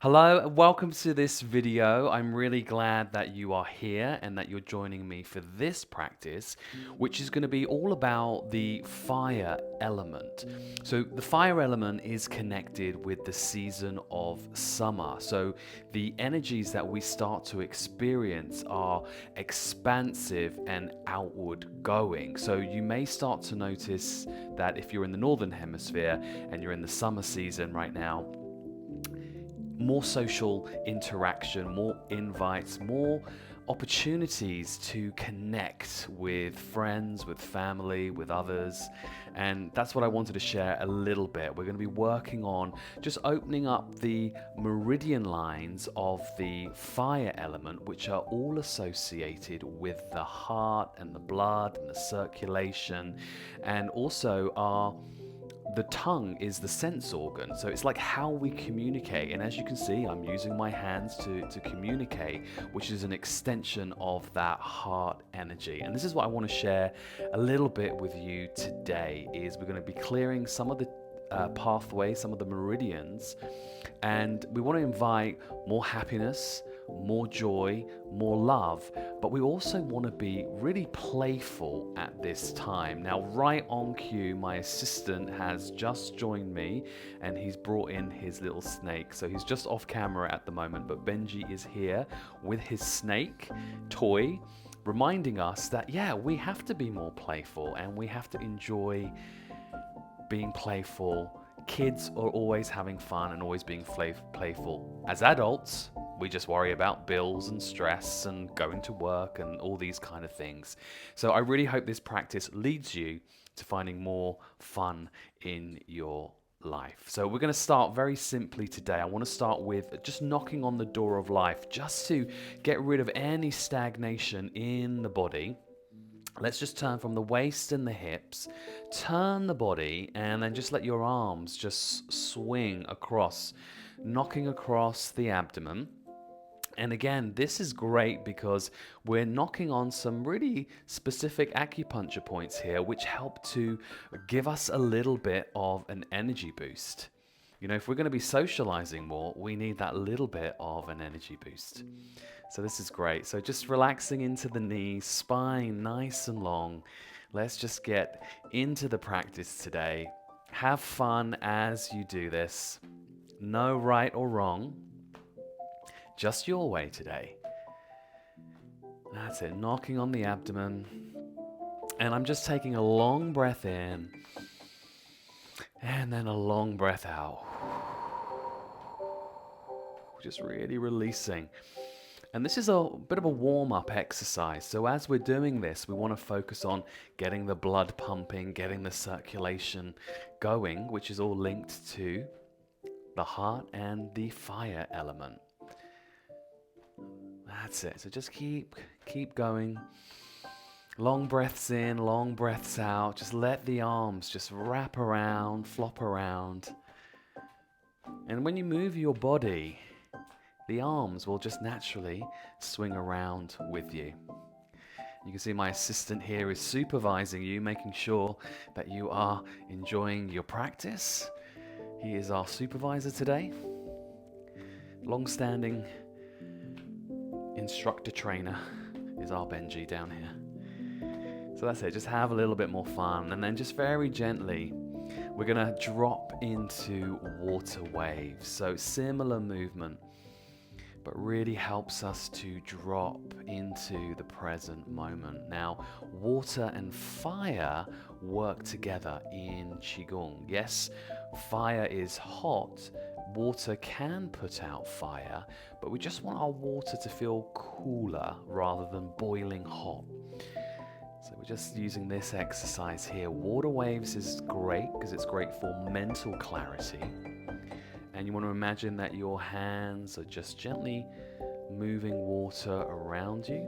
Hello, and welcome to this video. I'm really glad that you are here and that you're joining me for this practice, which is going to be all about the fire element. So, the fire element is connected with the season of summer. So, the energies that we start to experience are expansive and outward going. So, you may start to notice that if you're in the northern hemisphere and you're in the summer season right now, more social interaction, more invites, more opportunities to connect with friends, with family, with others. And that's what I wanted to share a little bit. We're going to be working on just opening up the meridian lines of the fire element, which are all associated with the heart and the blood and the circulation, and also our the tongue is the sense organ, so it's like how we communicate. And as you can see, I'm using my hands to communicate, which is an extension of that heart energy. And this is what I want to share a little bit with you today. Is we're going to be clearing some of the pathways, some of the meridians, and we want to invite more happiness, more joy, more love, but we also want to be really playful at this time. Now, right on cue, my assistant has just joined me and he's brought in his little snake. So he's just off camera at the moment, but Benji is here with his snake toy, reminding us that, yeah, we have to be more playful and we have to enjoy being playful. Kids are always having fun and always being playful. As adults, we just worry about bills and stress and going to work and all these kind of things. So I really hope this practice leads you to finding more fun in your life. So we're going to start very simply today. I want to start with just knocking on the door of life, just to get rid of any stagnation in the body. Let's just turn from the waist and the hips, turn the body, and then just let your arms just swing across, knocking across the abdomen. And again, this is great because we're knocking on some really specific acupuncture points here, which help to give us a little bit of an energy boost. You know, if we're going to be socializing more, we need that little bit of an energy boost. So this is great. So just relaxing into the knees, spine nice and long. Let's just get into the practice today. Have fun as you do this. No right or wrong. Just your way today. That's it. Knocking on the abdomen. And I'm just taking a long breath in. And then a long breath out. Just really releasing. And this is a bit of a warm-up exercise. So as we're doing this, we want to focus on getting the blood pumping, getting the circulation going, which is all linked to the heart and the fire element. That's it. So just keep going. Long breaths in, long breaths out. Just let the arms just wrap around, flop around. And when you move your body, the arms will just naturally swing around with you. You can see my assistant here is supervising you, making sure that you are enjoying your practice. He is our supervisor today. Long-standing instructor trainer is our Benji down here. So that's it, just have a little bit more fun, and then just very gently we're gonna drop into water waves. So similar movement, but really helps us to drop into the present moment. Now, water and fire work together in Qigong. Yes, fire is hot. Water can put out fire, but we just want our water to feel cooler rather than boiling hot. So we're just using this exercise here. Water waves is great because it's great for mental clarity. And you want to imagine that your hands are just gently moving water around you.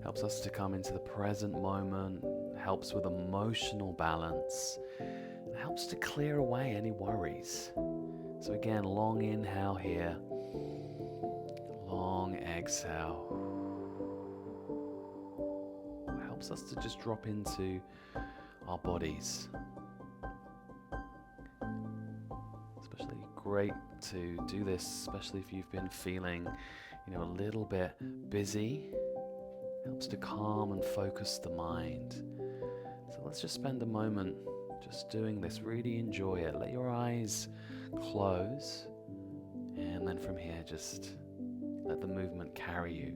Helps us to come into the present moment, helps with emotional balance, and helps to clear away any worries. So again, long inhale here, long exhale. Helps us to just drop into our bodies. Especially great to do this, especially if you've been feeling, a little bit busy. Helps to calm and focus the mind. So let's just spend a moment just doing this. Really enjoy it. Let your eyes close. And then from here, just let the movement carry you.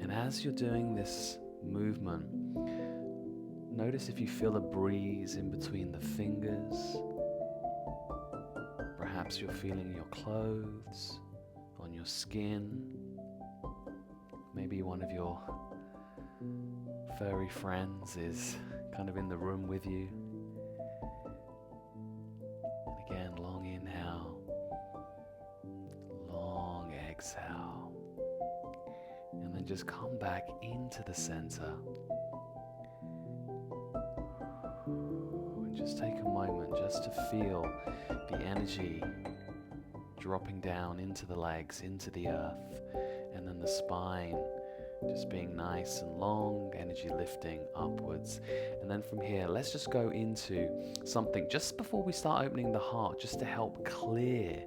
And as you're doing this movement, notice if you feel a breeze in between the fingers. Perhaps you're feeling your clothes, on your skin. Maybe one of your furry friends is kind of in the room with you. And again, long inhale, long exhale. And then just come back into the center. And just take a moment just to feel the energy dropping down into the legs, into the earth, and then the spine just being nice and long, energy lifting upwards. And then from here, let's just go into something just before we start opening the heart, just to help clear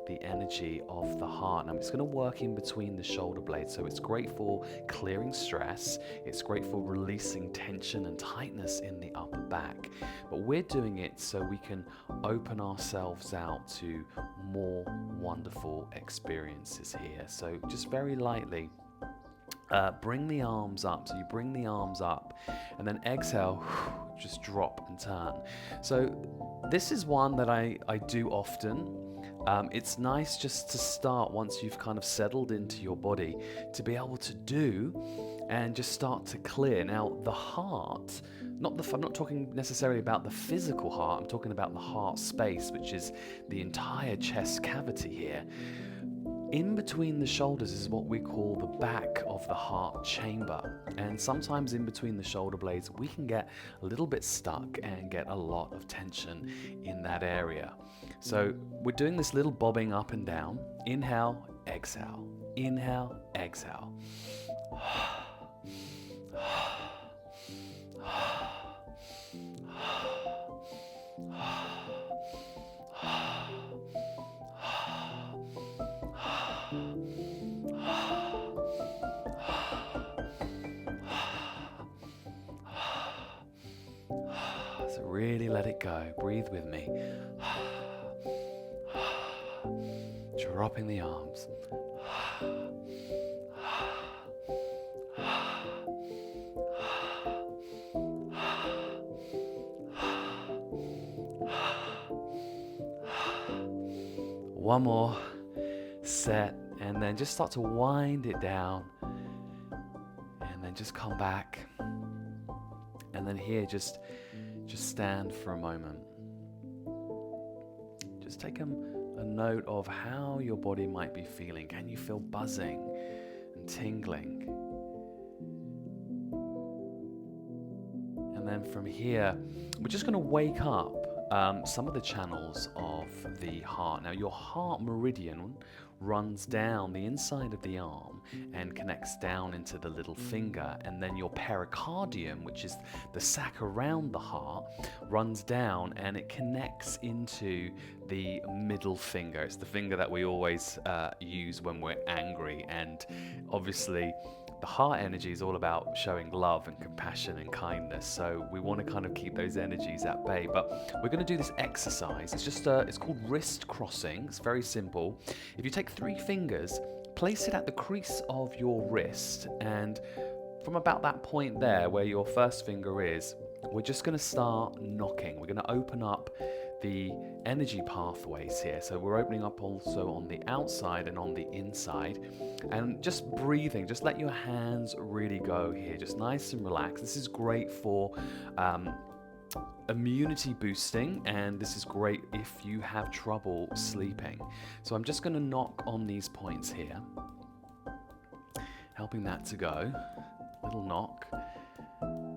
the energy of the heart. Now, it's going to work in between the shoulder blades, so it's great for clearing stress. It's great for releasing tension and tightness in the upper back. But we're doing it so we can open ourselves out to more wonderful experiences here. So just very lightly, bring the arms up. So you bring the arms up and then exhale, just drop and turn. So this is one that I do often. It's nice just to start once you've kind of settled into your body to be able to do and just start to clear. Now the heart, I'm not talking necessarily about the physical heart, I'm talking about the heart space, which is the entire chest cavity here. In between the shoulders is what we call the back of the heart chamber. And sometimes in between the shoulder blades, we can get a little bit stuck and get a lot of tension in that area. So we're doing this little bobbing up and down. Inhale, exhale. Inhale, exhale. So really let it go. Breathe with me. Dropping the arms. One more set, and then just start to wind it down, and then just come back, and then here just stand for a moment. Just take a note of how your body might be feeling. Can you feel buzzing and tingling? And then from here, we're just going to wake up some of the channels of the heart. Now, your heart meridian runs down the inside of the arm and connects down into the little finger, and then your pericardium, which is the sac around the heart, runs down and it connects into the middle finger. It's the finger that we always use when we're angry, and obviously the heart energy is all about showing love and compassion and kindness, so we want to kind of keep those energies at bay. But we're going to do this exercise. It's called wrist crossing. It's very simple. If you take 3 fingers, place it at the crease of your wrist, and from about that point there where your first finger is, we're just going to start knocking. We're going to open up the energy pathways here. So we're opening up also on the outside and on the inside, and just breathing. Just let your hands really go here, just nice and relaxed. This is great for immunity boosting, and this is great if you have trouble sleeping. So I'm just going to knock on these points here, helping that to go. Little knock.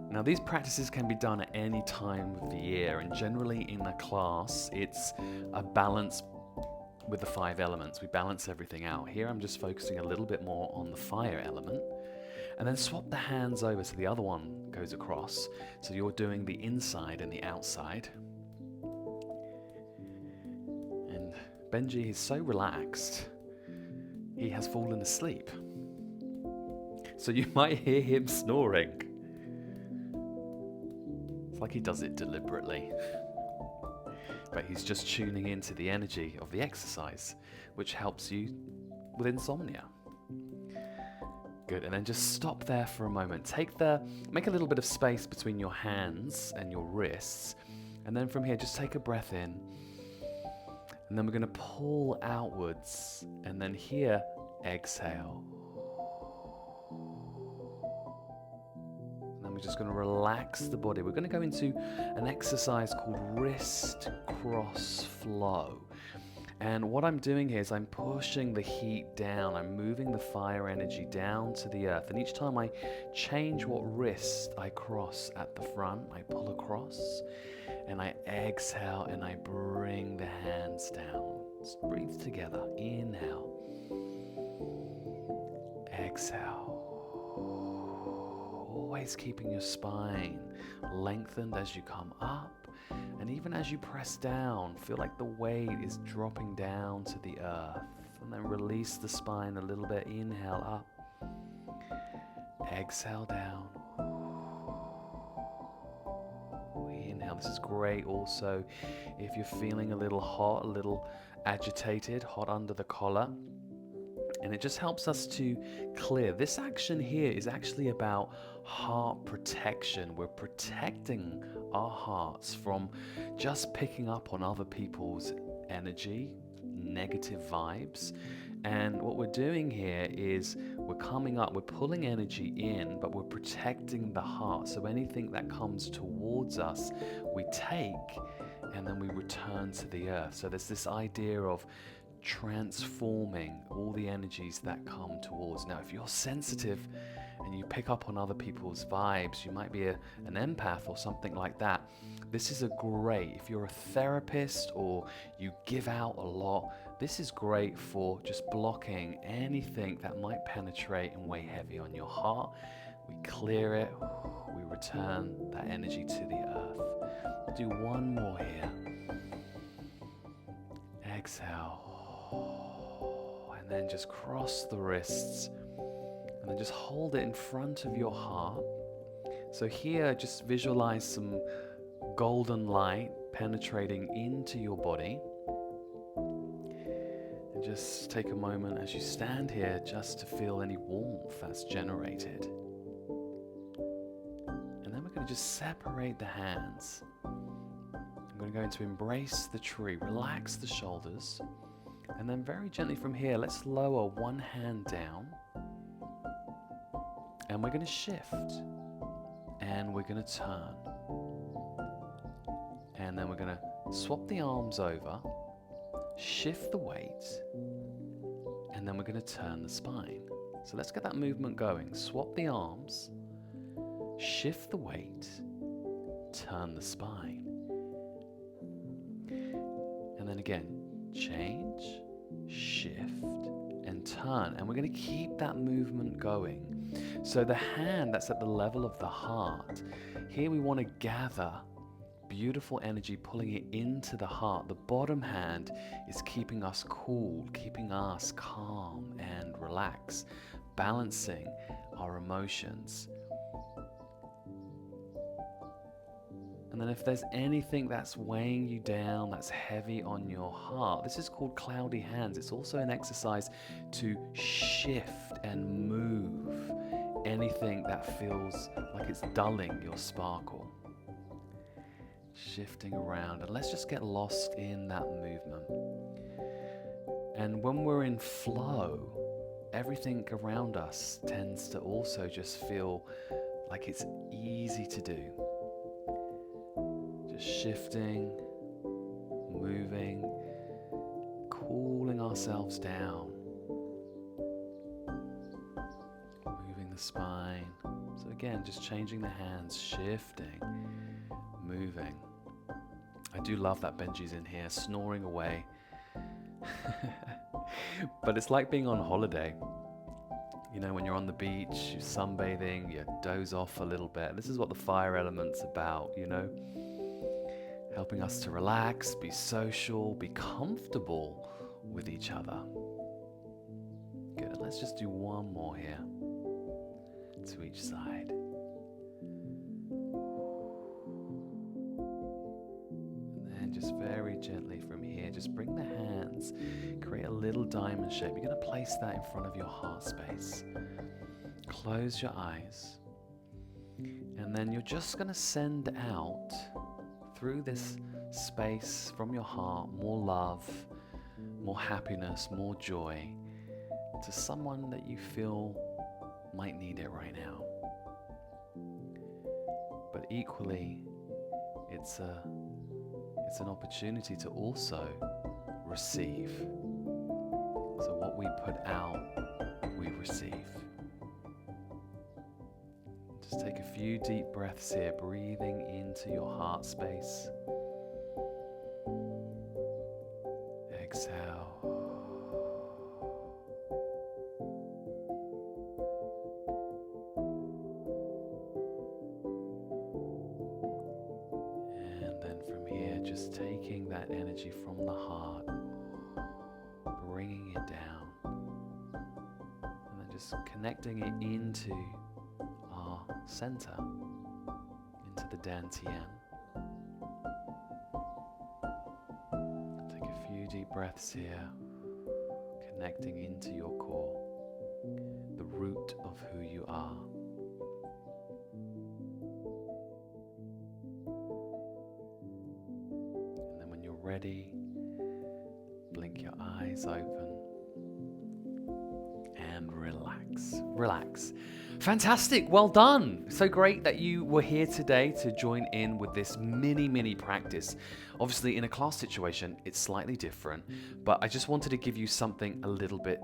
Now, these practices can be done at any time of the year, and generally in a class, it's a balance with the 5 elements. We balance everything out. Here, I'm just focusing a little bit more on the fire element, and then swap the hands over so the other one goes across. So you're doing the inside and the outside. Benji is so relaxed, he has fallen asleep. So you might hear him snoring. It's like he does it deliberately. But he's just tuning into the energy of the exercise, which helps you with insomnia. Good, and then just stop there for a moment. Make a little bit of space between your hands and your wrists, and then from here, just take a breath in, and then we're going to pull outwards, and then here, exhale. And then we're just going to relax the body. We're going to go into an exercise called wrist cross flow. And what I'm doing here is I'm pushing the heat down. I'm moving the fire energy down to the earth. And each time I change what wrist I cross at the front, I pull across, and I exhale, and I bring the hands down. Just breathe together. Inhale. Exhale. Always keeping your spine lengthened as you come up. And even as you press down, feel like the weight is dropping down to the earth. And then release the spine a little bit. Inhale up. Exhale down. Inhale. This is great also if you're feeling a little hot, a little agitated, hot under the collar. And it just helps us to clear. This action here is actually about heart protection. We're protecting our hearts from just picking up on other people's energy, negative vibes. And what we're doing here is we're pulling energy in, but we're protecting the heart. So anything that comes towards us, we take, and then we return to the earth. So there's this idea of transforming all the energies that come towards. Now, if you're sensitive and you pick up on other people's vibes, you might be an empath or something like that. This is if you're a therapist or you give out a lot, this is great for just blocking anything that might penetrate and weigh heavy on your heart. We clear it, we return that energy to the earth. We'll do one more here. Exhale. And then just cross the wrists, and then just hold it in front of your heart. So here, just visualize some golden light penetrating into your body. And just take a moment as you stand here just to feel any warmth that's generated. And then we're going to just separate the hands. I'm going to go into embrace the tree, relax the shoulders. And then very gently from here, let's lower one hand down. And we're going to shift. And we're going to turn. And then we're going to swap the arms over, shift the weight, and then we're going to turn the spine. So let's get that movement going. Swap the arms, shift the weight, turn the spine. And then again, change, shift, and turn. And we're going to keep that movement going. So the hand that's at the level of the heart, here we want to gather beautiful energy, pulling it into the heart. The bottom hand is keeping us cool, keeping us calm and relaxed, balancing our emotions. And then if there's anything that's weighing you down, that's heavy on your heart, this is called cloudy hands. It's also an exercise to shift and move anything that feels like it's dulling your sparkle. Shifting around, and let's just get lost in that movement. And when we're in flow, everything around us tends to also just feel like it's easy to do. Just shifting, moving, cooling ourselves down, moving the spine. So again, just changing the hands, shifting, moving. I do love that Benji's in here, snoring away. But it's like being on holiday. You know, when you're on the beach, you're sunbathing, you doze off a little bit. This is what the fire element's about, you know? Helping us to relax, be social, be comfortable with each other. Good, and let's just do one more here to each side. And then just very gently from here, just bring the hands, create a little diamond shape. You're going to place that in front of your heart space. Close your eyes. And then you're just going to send out through this space from your heart more love, more happiness, more joy to someone that you feel might need it right now. But equally, it's an opportunity to also receive. So what we put out, we receive. Just take a few deep breaths here, breathing into your heart space. Exhale. And then from here, just taking that energy from the heart, bringing it down, and then just connecting it into our center, into the dantian. Take a few deep breaths here, connecting into your core, the root of who you are. And then when you're ready, blink your eyes open and relax. Relax. Fantastic, well done. So great that you were here today to join in with this mini practice. Obviously in a class situation, it's slightly different, but I just wanted to give you something a little bit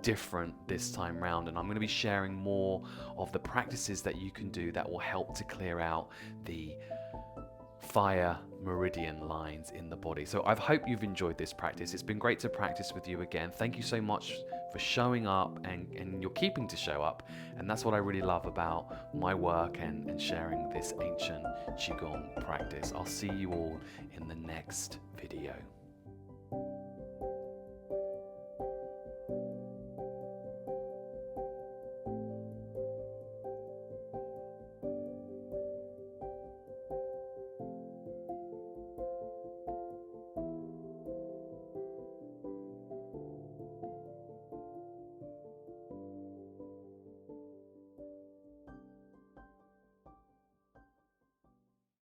different this time round, and I'm going to be sharing more of the practices that you can do that will help to clear out the fire meridian lines in the body. So I hope you've enjoyed this practice. It's been great to practice with you again. Thank you so much for showing up, and you're keeping to show up, and that's what I really love about my work and sharing this ancient Qigong practice. I'll see you all in the next video.